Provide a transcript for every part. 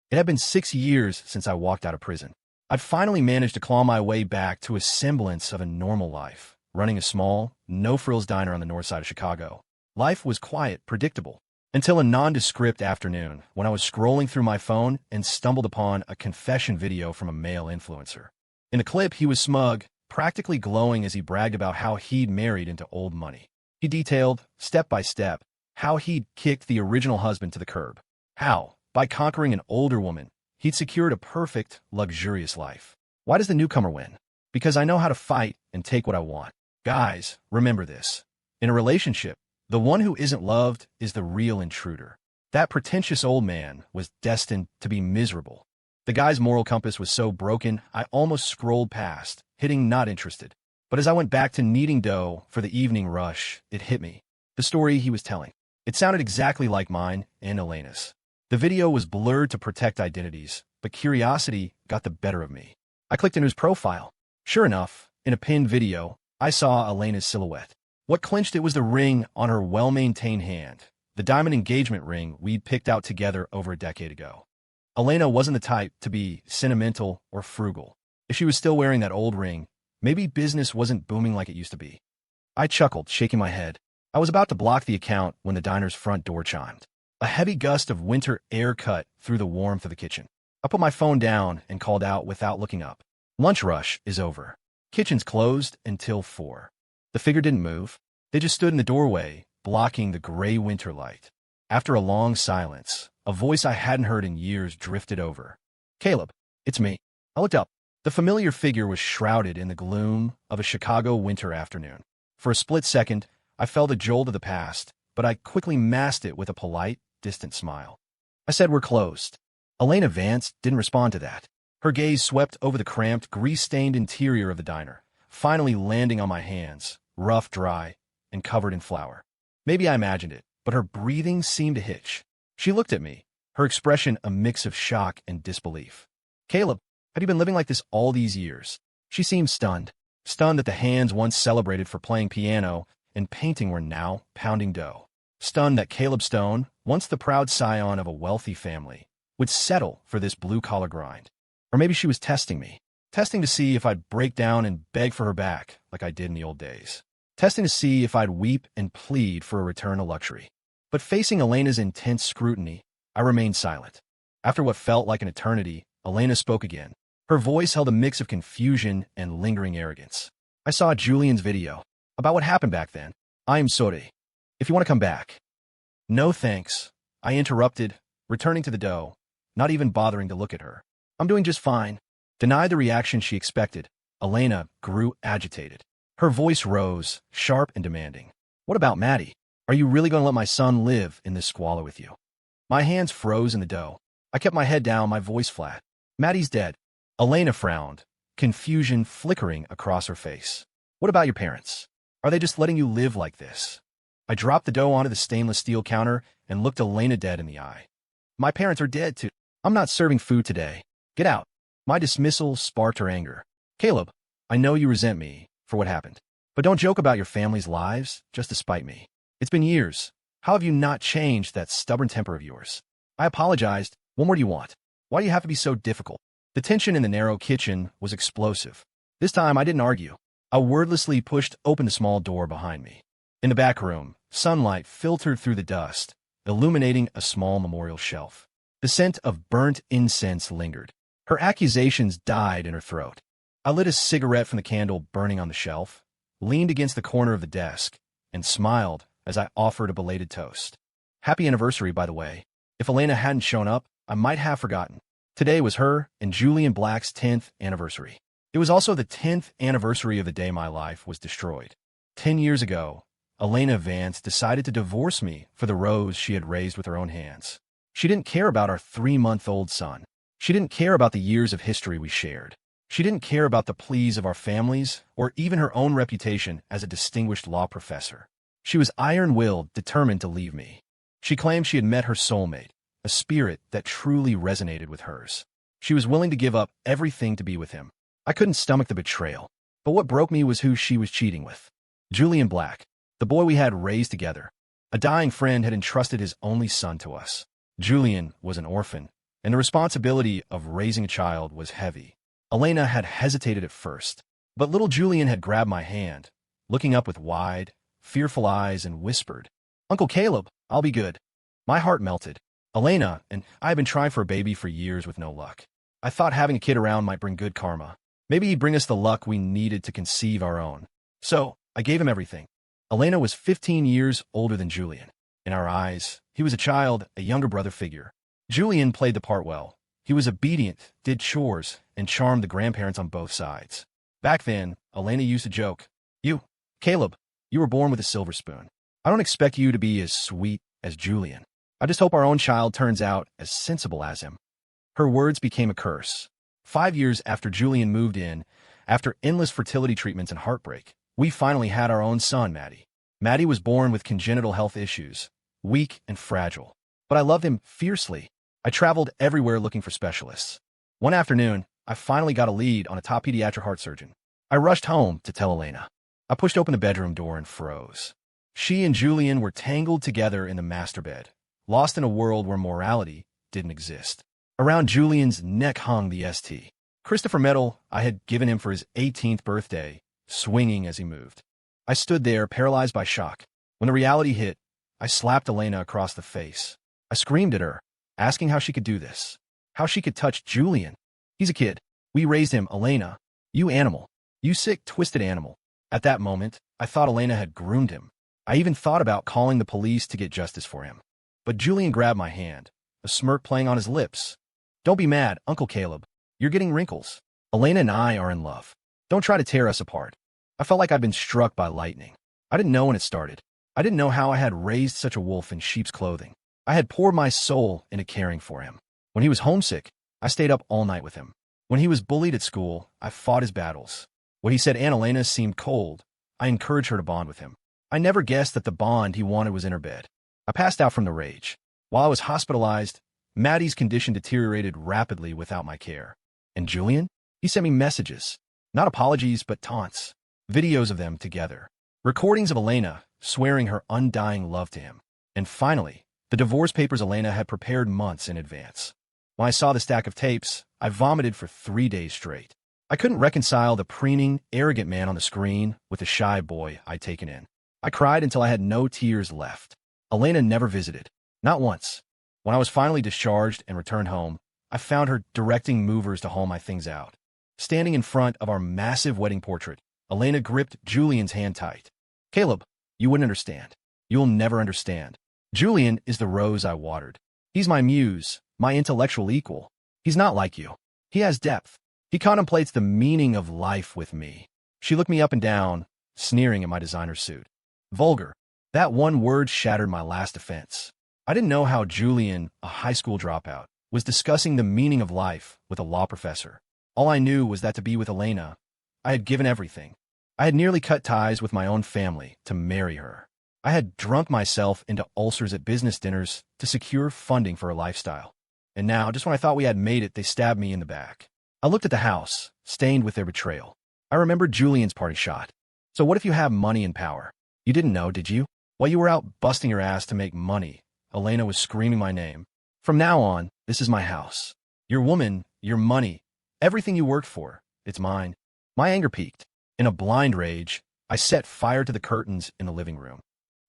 It had been 6 years since I walked out of prison. I'd finally managed to claw my way back to a semblance of a normal life, running a small, no-frills diner on the north side of Chicago. Life was quiet, predictable, until a nondescript afternoon when I was scrolling through my phone and stumbled upon a confession video from a male influencer. In the clip, he was smug, practically glowing as he bragged about how he'd married into old money. He detailed, step by step, how he'd kicked the original husband to the curb. How, by conquering an older woman, he'd secured a perfect, luxurious life. Why does the newcomer win? Because I know how to fight and take what I want. Guys, remember this. In a relationship, the one who isn't loved is the real intruder. That pretentious old man was destined to be miserable. The guy's moral compass was so broken, I almost scrolled past, hitting not interested. But as I went back to kneading dough for the evening rush, it hit me. The story he was telling. It sounded exactly like mine and Elena's. The video was blurred to protect identities, but curiosity got the better of me. I clicked into his profile. Sure enough, in a pinned video, I saw Elena's silhouette. What clinched it was the ring on her well-maintained hand, the diamond engagement ring we'd picked out together over a decade ago. Elena wasn't the type to be sentimental or frugal. If she was still wearing that old ring, maybe business wasn't booming like it used to be. I chuckled, shaking my head. I was about to block the account when the diner's front door chimed. A heavy gust of winter air cut through the warmth of the kitchen. I put my phone down and called out without looking up. Lunch rush is over. Kitchen's closed until 4. The figure didn't move. They just stood in the doorway, blocking the gray winter light. After a long silence, a voice I hadn't heard in years drifted over. Caleb, it's me. I looked up. The familiar figure was shrouded in the gloom of a Chicago winter afternoon. For a split second, I felt a jolt of the past, but I quickly masked it with a polite, distant smile. I said we're closed. Elena Vance didn't respond to that. Her gaze swept over the cramped, grease-stained interior of the diner, finally landing on my hands, rough, dry, and covered in flour. Maybe I imagined it, but her breathing seemed to hitch. She looked at me, her expression a mix of shock and disbelief. Caleb, have you been living like this all these years? She seemed stunned. Stunned that the hands once celebrated for playing piano and painting were now pounding dough. Stunned that Caleb Stone, once the proud scion of a wealthy family, would settle for this blue-collar grind. Or maybe she was testing me. Testing to see if I'd break down and beg for her back like I did in the old days. Testing to see if I'd weep and plead for a return to luxury. But facing Elena's intense scrutiny, I remained silent. After what felt like an eternity, Elena spoke again. Her voice held a mix of confusion and lingering arrogance. I saw Julian's video about what happened back then. I'm sorry. If you want to come back. No thanks. I interrupted, returning to the dough, not even bothering to look at her. I'm doing just fine. Denied the reaction she expected. Elena grew agitated. Her voice rose, sharp and demanding. What about Mattie? Are you really going to let my son live in this squalor with you? My hands froze in the dough. I kept my head down, my voice flat. Mattie's dead. Elena frowned, confusion flickering across her face. What about your parents? Are they just letting you live like this? I dropped the dough onto the stainless steel counter and looked Elena dead in the eye. My parents are dead too. I'm not serving food today. Get out. My dismissal sparked her anger. Caleb, I know you resent me for what happened, but don't joke about your family's lives just to spite me. It's been years. How have you not changed that stubborn temper of yours? I apologized. What more do you want? Why do you have to be so difficult? The tension in the narrow kitchen was explosive. This time I didn't argue. I wordlessly pushed open the small door behind me. In the back room, sunlight filtered through the dust, illuminating a small memorial shelf. The scent of burnt incense lingered. Her accusations died in her throat. I lit a cigarette from the candle burning on the shelf, leaned against the corner of the desk, and smiled as I offered a belated toast. Happy anniversary, by the way. If Elena hadn't shown up, I might have forgotten. Today was her and Julian Black's 10th anniversary. It was also the 10th anniversary of the day my life was destroyed. 10 years ago, Elena Vance decided to divorce me for the Rose she had raised with her own hands. She didn't care about our 3-month-old son. She didn't care about the years of history we shared. She didn't care about the pleas of our families or even her own reputation as a distinguished law professor. She was iron-willed, determined to leave me. She claimed she had met her soulmate, a spirit that truly resonated with hers. She was willing to give up everything to be with him. I couldn't stomach the betrayal, but what broke me was who she was cheating with. Julian Black, the boy we had raised together. A dying friend had entrusted his only son to us. Julian was an orphan, and the responsibility of raising a child was heavy. Elena had hesitated at first, but little Julian had grabbed my hand, looking up with wide, fearful eyes and whispered, "Uncle Caleb, I'll be good." My heart melted. Elena and I had been trying for a baby for years with no luck. I thought having a kid around might bring good karma. Maybe he'd bring us the luck we needed to conceive our own. So, I gave him everything. Elena was 15 years older than Julian. In our eyes, he was a child, a younger brother figure. Julian played the part well. He was obedient, did chores, and charmed the grandparents on both sides. Back then, Elena used to joke, "You, Caleb, you were born with a silver spoon. I don't expect you to be as sweet as Julian. I just hope our own child turns out as sensible as him." Her words became a curse. 5 years after Julian moved in, after endless fertility treatments and heartbreak, we finally had our own son, Mattie. Mattie was born with congenital health issues, weak and fragile. But I loved him fiercely. I traveled everywhere looking for specialists. One afternoon, I finally got a lead on a top pediatric heart surgeon. I rushed home to tell Elena. I pushed open the bedroom door and froze. She and Julian were tangled together in the master bed, lost in a world where morality didn't exist. Around Julian's neck hung the St. Christopher medal I had given him for his 18th birthday, swinging as he moved. I stood there, paralyzed by shock. When the reality hit, I slapped Elena across the face. I screamed at her, asking how she could do this, how she could touch Julian. "He's a kid. We raised him, Elena. You animal. You sick, twisted animal." At that moment, I thought Elena had groomed him. I even thought about calling the police to get justice for him. But Julian grabbed my hand, a smirk playing on his lips. "Don't be mad, Uncle Caleb. You're getting wrinkles. Elena and I are in love. Don't try to tear us apart." I felt like I'd been struck by lightning. I didn't know when it started. I didn't know how I had raised such a wolf in sheep's clothing. I had poured my soul into caring for him. When he was homesick, I stayed up all night with him. When he was bullied at school, I fought his battles. What he said Aunt Elena seemed cold, I encouraged her to bond with him. I never guessed that the bond he wanted was in her bed. I passed out from the rage. While I was hospitalized, Mattie's condition deteriorated rapidly without my care. And Julian? He sent me messages. Not apologies, but taunts. Videos of them together. Recordings of Elena swearing her undying love to him. And finally, the divorce papers Elena had prepared months in advance. When I saw the stack of tapes, I vomited for 3 days straight. I couldn't reconcile the preening, arrogant man on the screen with the shy boy I'd taken in. I cried until I had no tears left. Elena never visited. Not once. When I was finally discharged and returned home, I found her directing movers to haul my things out. Standing in front of our massive wedding portrait, Elena gripped Julian's hand tight. "Caleb, you wouldn't understand. You'll never understand. Julian is the rose I watered. He's my muse, my intellectual equal. He's not like you. He has depth. He contemplates the meaning of life with me." She looked me up and down, sneering at my designer suit. Vulgar. That one word shattered my last defense. I didn't know how Julian, a high school dropout, was discussing the meaning of life with a law professor. All I knew was that to be with Elena, I had given everything. I had nearly cut ties with my own family to marry her. I had drunk myself into ulcers at business dinners to secure funding for a lifestyle. And now, just when I thought we had made it, they stabbed me in the back. I looked at the house, stained with their betrayal. I remembered Julian's party shot. So what if you have money and power? You didn't know, did you? While you were out busting your ass to make money, Elena was screaming my name. "From now on, this is my house. Your woman, your money, everything you worked for, it's mine." My anger peaked. In a blind rage, I set fire to the curtains in the living room.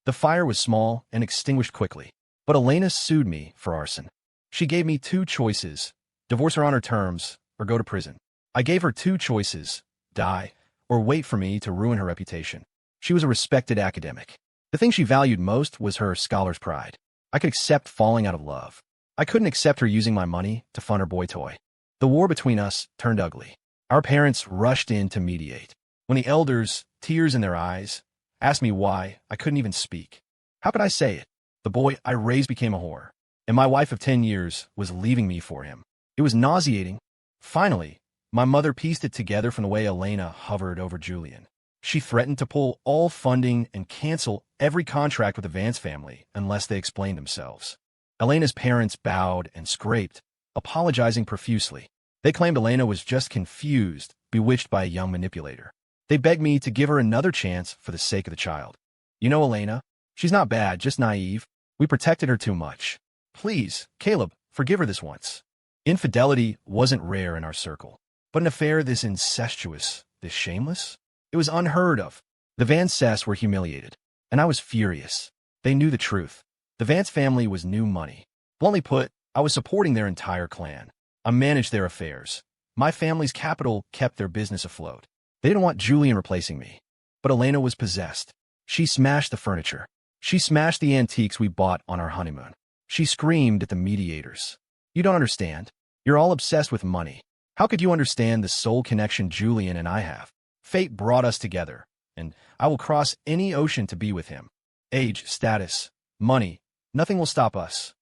The fire was small and extinguished quickly, but Elena sued me for arson. She gave me 2 choices: divorce her on her terms, or go to prison. I gave her 2 choices: die, or wait for me to ruin her reputation. She was a respected academic. The thing she valued most was her scholar's pride. I could accept falling out of love. I couldn't accept her using my money to fund her boy toy. The war between us turned ugly. Our parents rushed in to mediate. When the elders, tears in their eyes, asked me why, I couldn't even speak. How could I say it? The boy I raised became a whore, and my wife of 10 years was leaving me for him. It was nauseating. Finally, my mother pieced it together from the way Elena hovered over Julian. She threatened to pull all funding and cancel every contract with the Vance family unless they explained themselves. Elena's parents bowed and scraped, apologizing profusely. They claimed Elena was just confused, bewitched by a young manipulator. They begged me to give her another chance for the sake of the child. "You know Elena? She's not bad, just naive. We protected her too much. Please, Caleb, forgive her this once." Infidelity wasn't rare in our circle, but an affair this incestuous, this shameless? It was unheard of. The Van Cess were humiliated, and I was furious. They knew the truth. The Vance family was new money. Bluntly put, I was supporting their entire clan. I managed their affairs. My family's capital kept their business afloat. They didn't want Julian replacing me. But Elena was possessed. She smashed the furniture. She smashed the antiques we bought on our honeymoon. She screamed at the mediators. You don't understand. You're all obsessed with money. How could you understand the soul connection Julian and I have? Fate brought us together, and I will cross any ocean to be with him. Age, status, money, nothing will stop us.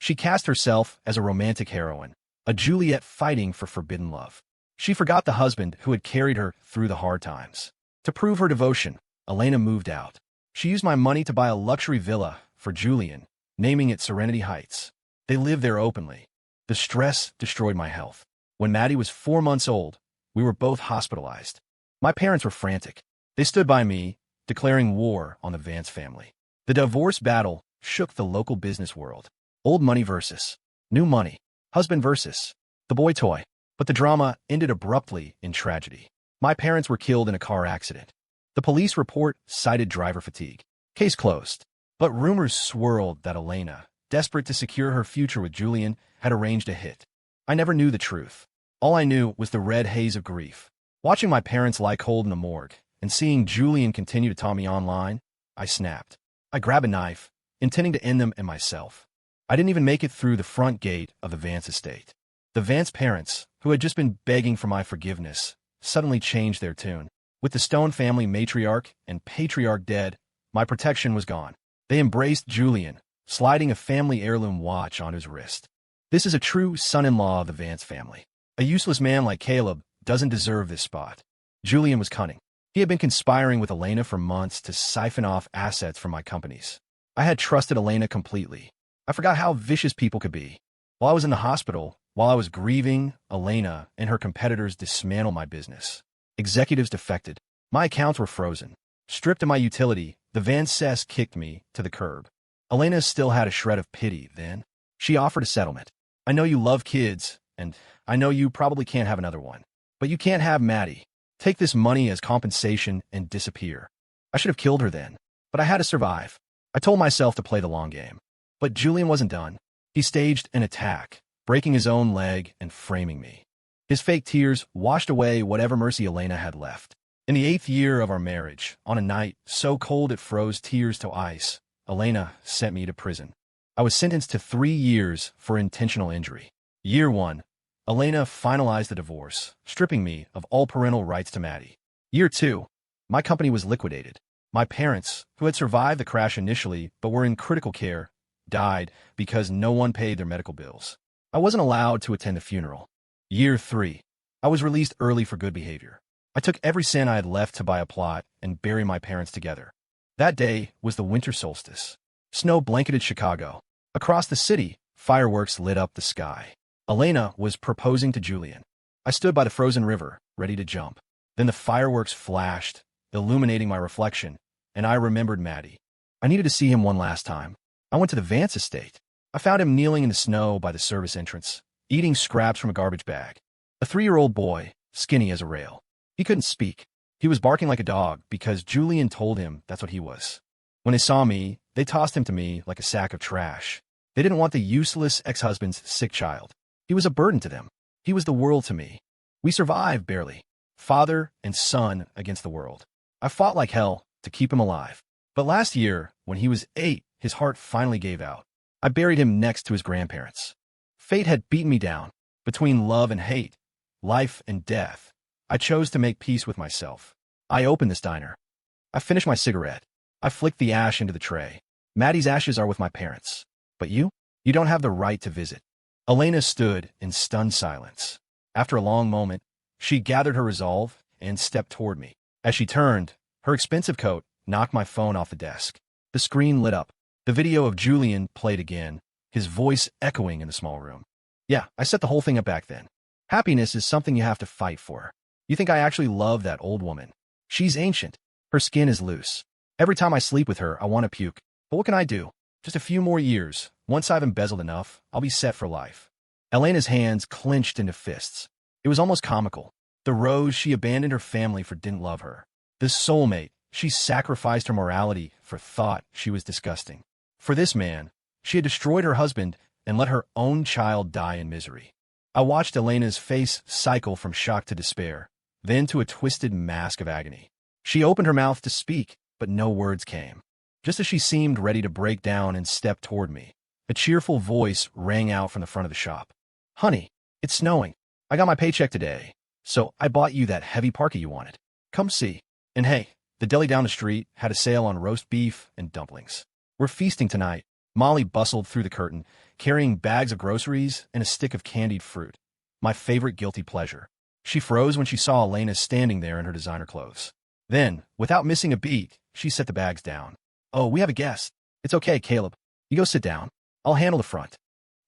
She cast herself as a romantic heroine, a Juliet fighting for forbidden love. She forgot the husband who had carried her through the hard times. To prove her devotion, Elena moved out. She used my money to buy a luxury villa for Julian, naming it Serenity Heights. They lived there openly. The stress destroyed my health. When Mattie was 4 months old, we were both hospitalized. My parents were frantic. They stood by me, declaring war on the Vance family. The divorce battle shook the local business world. Old money versus new money. Husband versus the boy toy. But the drama ended abruptly in tragedy. My parents were killed in a car accident. The police report cited driver fatigue. Case closed. But rumors swirled that Elena, desperate to secure her future with Julian, had arranged a hit. I never knew the truth. All I knew was the red haze of grief. Watching my parents lie cold in the morgue and seeing Julian continue to taunt me online, I snapped. I grabbed a knife, intending to end them and myself. I didn't even make it through the front gate of the Vance estate. The Vance parents, who had just been begging for my forgiveness, suddenly changed their tune. With the Stone family matriarch and patriarch dead, my protection was gone. They embraced Julian, sliding a family heirloom watch on his wrist. This is a true son-in-law of the Vance family. A useless man like Caleb doesn't deserve this spot. Julian was cunning. He had been conspiring with Elena for months to siphon off assets from my companies. I had trusted Elena completely. I forgot how vicious people could be. While I was in the hospital, while I was grieving, Elena and her competitors dismantled my business. Executives defected. My accounts were frozen. Stripped of my utility, the Van Cess kicked me to the curb. Elena still had a shred of pity then. She offered a settlement. I know you love kids, and I know you probably can't have another one. But you can't have Mattie. Take this money as compensation and disappear. I should have killed her then, but I had to survive. I told myself to play the long game. But Julian wasn't done. He staged an attack, breaking his own leg and framing me. His fake tears washed away whatever mercy Elena had left. In the 8th year of our marriage, on a night so cold it froze tears to ice, Elena sent me to prison. I was sentenced to 3 years for intentional injury. Year 1, Elena finalized the divorce, stripping me of all parental rights to Mattie. Year 2, my company was liquidated. My parents, who had survived the crash initially but were in critical care, died because no one paid their medical bills. I wasn't allowed to attend the funeral. Year 3, I was released early for good behavior. I took every cent I had left to buy a plot and bury my parents together. That day was the winter solstice. Snow blanketed Chicago. Across the city, fireworks lit up the sky. Elena was proposing to Julian. I stood by the frozen river, ready to jump. Then the fireworks flashed, illuminating my reflection, and I remembered Mattie. I needed to see him one last time. I went to the Vance estate. I found him kneeling in the snow by the service entrance, eating scraps from a garbage bag. A 3-year-old boy, skinny as a rail. He couldn't speak. He was barking like a dog because Julian told him that's what he was. When they saw me, they tossed him to me like a sack of trash. They didn't want the useless ex-husband's sick child. He was a burden to them. He was the world to me. We survived barely. Father and son against the world. I fought like hell to keep him alive. But last year, when he was 8, his heart finally gave out. I buried him next to his grandparents. Fate had beaten me down. Between love and hate, life and death, I chose to make peace with myself. I opened this diner. I finished my cigarette. I flicked the ash into the tray. Mattie's ashes are with my parents. But you? You don't have the right to visit. Elena stood in stunned silence. After a long moment, she gathered her resolve and stepped toward me. As she turned, her expensive coat knocked my phone off the desk. The screen lit up. The video of Julian played again, his voice echoing in the small room. Yeah, I set the whole thing up back then. Happiness is something you have to fight for. You think I actually love that old woman? She's ancient. Her skin is loose. Every time I sleep with her, I want to puke. But what can I do? Just a few more years. Once I've embezzled enough, I'll be set for life. Elena's hands clenched into fists. It was almost comical. The rose she abandoned her family for didn't love her. The soulmate she sacrificed her morality for thought she was disgusting. For this man, she had destroyed her husband and let her own child die in misery. I watched Elena's face cycle from shock to despair, then to a twisted mask of agony. She opened her mouth to speak, but no words came. Just as she seemed ready to break down and step toward me, a cheerful voice rang out from the front of the shop. "Honey, it's snowing. I got my paycheck today, so I bought you that heavy parka you wanted. Come see. And hey, the deli down the street had a sale on roast beef and dumplings. We're feasting tonight." Molly bustled through the curtain, carrying bags of groceries and a stick of candied fruit, my favorite guilty pleasure. She froze when she saw Elena standing there in her designer clothes. Then, without missing a beat, she set the bags down. "Oh, we have a guest. It's okay, Caleb. You go sit down. I'll handle the front."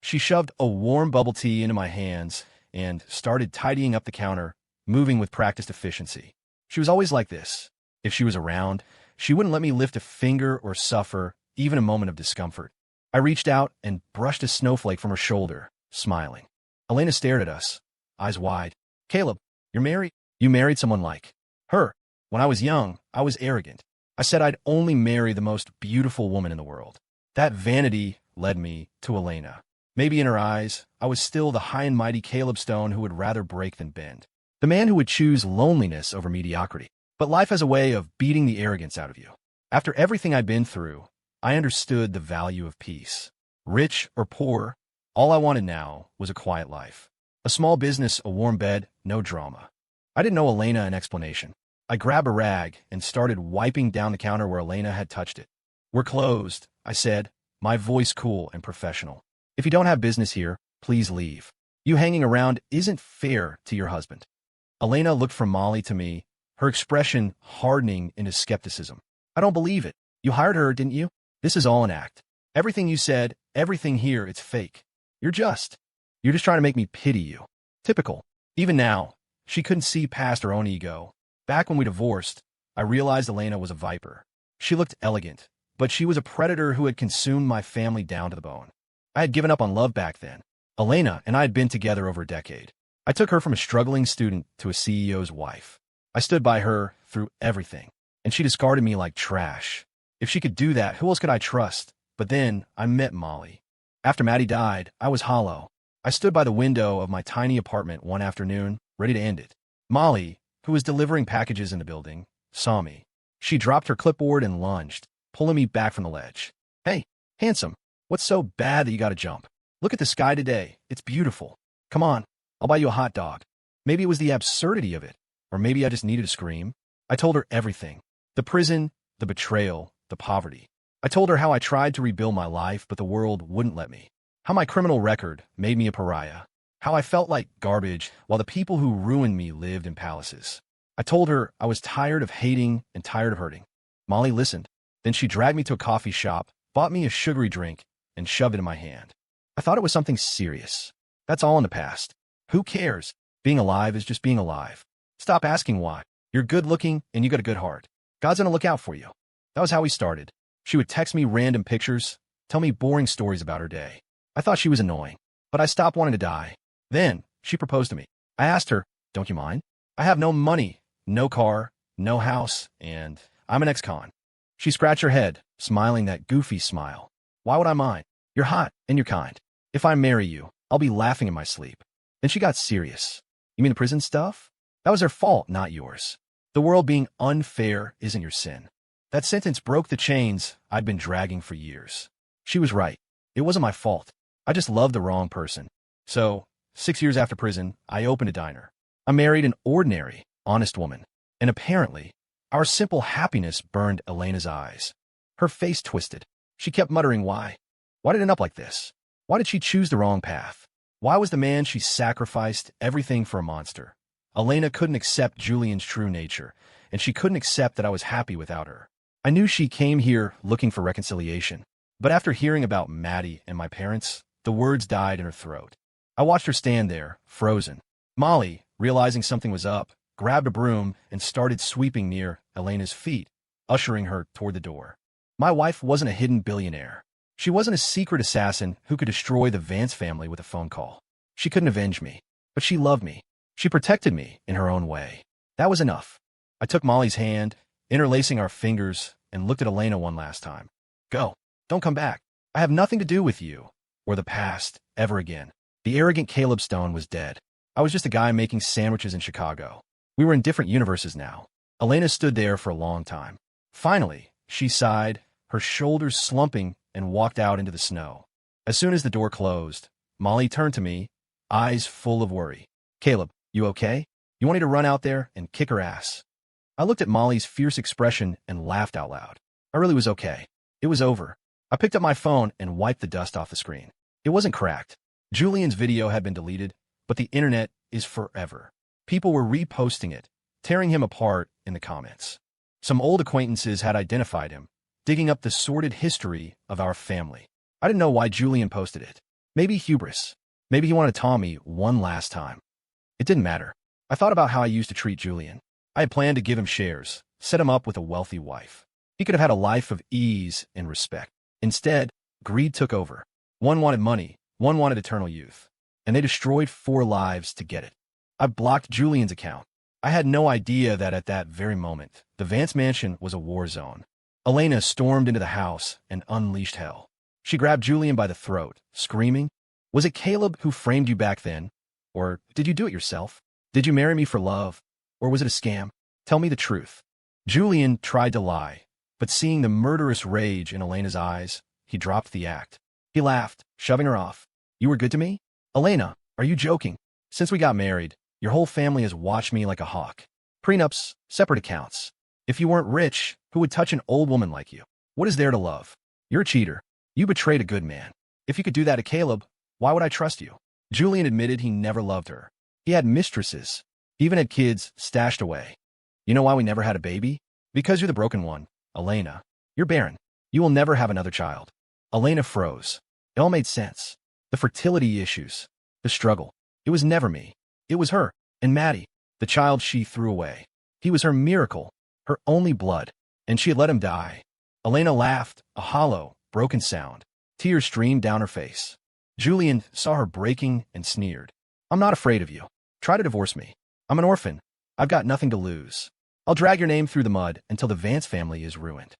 She shoved a warm bubble tea into my hands and started tidying up the counter, moving with practiced efficiency. She was always like this. If she was around, she wouldn't let me lift a finger or suffer even a moment of discomfort. I reached out and brushed a snowflake from her shoulder, smiling. Elena stared at us, eyes wide. "Caleb, you're married? You married someone like her." When I was young, I was arrogant. I said I'd only marry the most beautiful woman in the world. That vanity led me to Elena. Maybe in her eyes, I was still the high and mighty Caleb Stone who would rather break than bend. The man who would choose loneliness over mediocrity. But life has a way of beating the arrogance out of you. After everything I'd been through, I understood the value of peace. Rich or poor, all I wanted now was a quiet life. A small business, a warm bed, no drama. I didn't owe Elena an explanation. I grabbed a rag and started wiping down the counter where Elena had touched it. "We're closed," I said, my voice cool and professional. "If you don't have business here, please leave. You hanging around isn't fair to your husband." Elena looked from Molly to me, her expression hardening into skepticism. "I don't believe it. You hired her, didn't you? This is all an act. Everything you said, everything here, it's fake. You're just trying to make me pity you." Typical. Even now, she couldn't see past her own ego. Back when we divorced, I realized Elena was a viper. She looked elegant, but she was a predator who had consumed my family down to the bone. I had given up on love back then. Elena and I had been together over a decade. I took her from a struggling student to a CEO's wife. I stood by her through everything, and she discarded me like trash. If she could do that, who else could I trust? But then I met Molly. After Mattie died, I was hollow. I stood by the window of my tiny apartment one afternoon, ready to end it. Molly, who was delivering packages in the building, saw me. She dropped her clipboard and lunged, pulling me back from the ledge. "Hey, handsome, what's so bad that you gotta jump? Look at the sky today. It's beautiful. Come on, I'll buy you a hot dog." Maybe it was the absurdity of it, or maybe I just needed to scream. I told her everything. The prison, the betrayal, the poverty. I told her how I tried to rebuild my life, but the world wouldn't let me. How my criminal record made me a pariah. How I felt like garbage while the people who ruined me lived in palaces. I told her I was tired of hating and tired of hurting. Molly listened. Then she dragged me to a coffee shop, bought me a sugary drink, and shoved it in my hand. I thought it was something serious. That's all in the past. Who cares? Being alive is just being alive. Stop asking why. You're good looking and you got a good heart. God's gonna look out for you. That was how we started. She would text me random pictures, tell me boring stories about her day. I thought she was annoying, but I stopped wanting to die. Then she proposed to me. I asked her, "Don't you mind? I have no money, no car, no house, and I'm an ex-con." She scratched her head, smiling that goofy smile. "Why would I mind? You're hot and you're kind. If I marry you, I'll be laughing in my sleep." Then she got serious. "You mean the prison stuff? That was their fault, not yours. The world being unfair isn't your sin." That sentence broke the chains I'd been dragging for years. She was right. It wasn't my fault. I just loved the wrong person. So, 6 years after prison, I opened a diner. I married an ordinary, honest woman. And apparently, our simple happiness burned Elena's eyes. Her face twisted. She kept muttering why. Why did it end up like this? Why did she choose the wrong path? Why was the man she sacrificed everything for a monster? Elena couldn't accept Julian's true nature, and she couldn't accept that I was happy without her. I knew she came here looking for reconciliation. But after hearing about Mattie and my parents, the words died in her throat. I watched her stand there, frozen. Molly, realizing something was up, grabbed a broom and started sweeping near Elena's feet, ushering her toward the door. My wife wasn't a hidden billionaire. She wasn't a secret assassin who could destroy the Vance family with a phone call. She couldn't avenge me, but she loved me. She protected me in her own way. That was enough. I took Molly's hand, interlacing our fingers, and looked at Elena one last time. Go. Don't come back. I have nothing to do with you, or the past, ever again. The arrogant Caleb Stone was dead. I was just a guy making sandwiches in Chicago. We were in different universes now. Elena stood there for a long time. Finally, she sighed, her shoulders slumping, and walked out into the snow. As soon as the door closed, Molly turned to me, eyes full of worry. Caleb, you okay? You want me to run out there and kick her ass? I looked at Molly's fierce expression and laughed out loud. I really was okay. It was over. I picked up my phone and wiped the dust off the screen. It wasn't cracked. Julian's video had been deleted, but the internet is forever. People were reposting it, tearing him apart in the comments. Some old acquaintances had identified him, digging up the sordid history of our family. I didn't know why Julian posted it. Maybe hubris. Maybe he wanted Tommy one last time. It didn't matter. I thought about how I used to treat Julian. I had planned to give him shares, set him up with a wealthy wife. He could have had a life of ease and respect. Instead, greed took over. One wanted money, one wanted eternal youth. And they destroyed 4 lives to get it. I blocked Julian's account. I had no idea that at that very moment, the Vance mansion was a war zone. Elena stormed into the house and unleashed hell. She grabbed Julian by the throat, screaming, "Was it Caleb who framed you back then? Or did you do it yourself? Did you marry me for love? Or was it a scam? Tell me the truth." Julian tried to lie, but seeing the murderous rage in Elena's eyes, he dropped the act. He laughed, shoving her off. "You were good to me? Elena, are you joking? Since we got married, your whole family has watched me like a hawk. Prenups, separate accounts. If you weren't rich, who would touch an old woman like you? What is there to love? You're a cheater. You betrayed a good man. If you could do that to Caleb, why would I trust you?" Julian admitted he never loved her. He had mistresses. He even had kids stashed away. "You know why we never had a baby? Because you're the broken one, Elena. You're barren. You will never have another child." Elena froze. It all made sense. The fertility issues. The struggle. It was never me. It was her. And Mattie, the child she threw away. He was her miracle, her only blood. And she had let him die. Elena laughed, a hollow, broken sound. Tears streamed down her face. Julian saw her breaking and sneered. "I'm not afraid of you. Try to divorce me. I'm an orphan. I've got nothing to lose. I'll drag your name through the mud until the Vance family is ruined."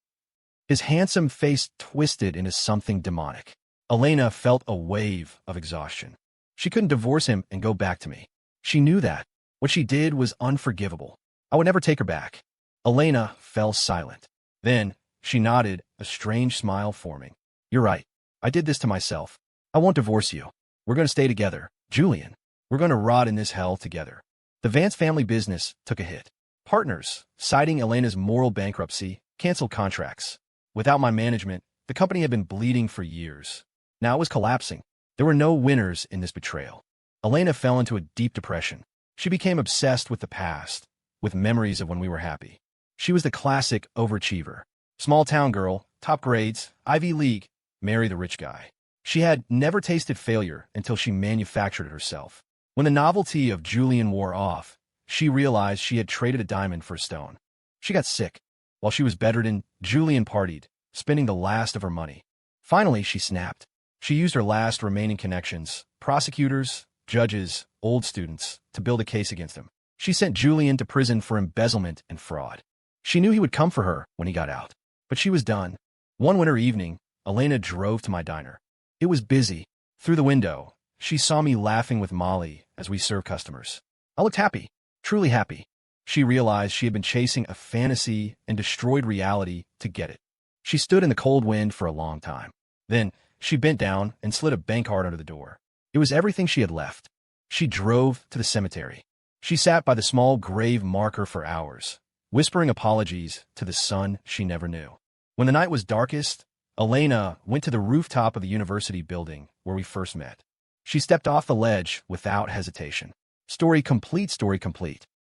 His handsome face twisted into something demonic. Elena felt a wave of exhaustion. She couldn't divorce him and go back to me. She knew that. What she did was unforgivable. I would never take her back. Elena fell silent. Then she nodded, a strange smile forming. "You're right. I did this to myself. I won't divorce you. We're going to stay together. Julian, we're going to rot in this hell together." The Vance family business took a hit. Partners, citing Elena's moral bankruptcy, canceled contracts. Without my management, the company had been bleeding for years. Now it was collapsing. There were no winners in this betrayal. Elena fell into a deep depression. She became obsessed with the past, with memories of when we were happy. She was the classic overachiever. Small town girl, top grades, Ivy League, marry the rich guy. She had never tasted failure until she manufactured it herself. When the novelty of Julian wore off, she realized she had traded a diamond for a stone. She got sick. While she was bedridden, Julian partied, spending the last of her money. Finally, she snapped. She used her last remaining connections, prosecutors, judges, old students, to build a case against him. She sent Julian to prison for embezzlement and fraud. She knew he would come for her when he got out, but she was done. One winter evening, Elena drove to my diner. It was busy. Through the window, she saw me laughing with Molly as we served customers. I looked happy, truly happy. She realized she had been chasing a fantasy and destroyed reality to get it. She stood in the cold wind for a long time. Then, she bent down and slid a bank card under the door. It was everything she had left. She drove to the cemetery. She sat by the small grave marker for hours, whispering apologies to the son she never knew. When the night was darkest, Elena went to the rooftop of the university building where we first met. She stepped off the ledge without hesitation. Story complete, story complete.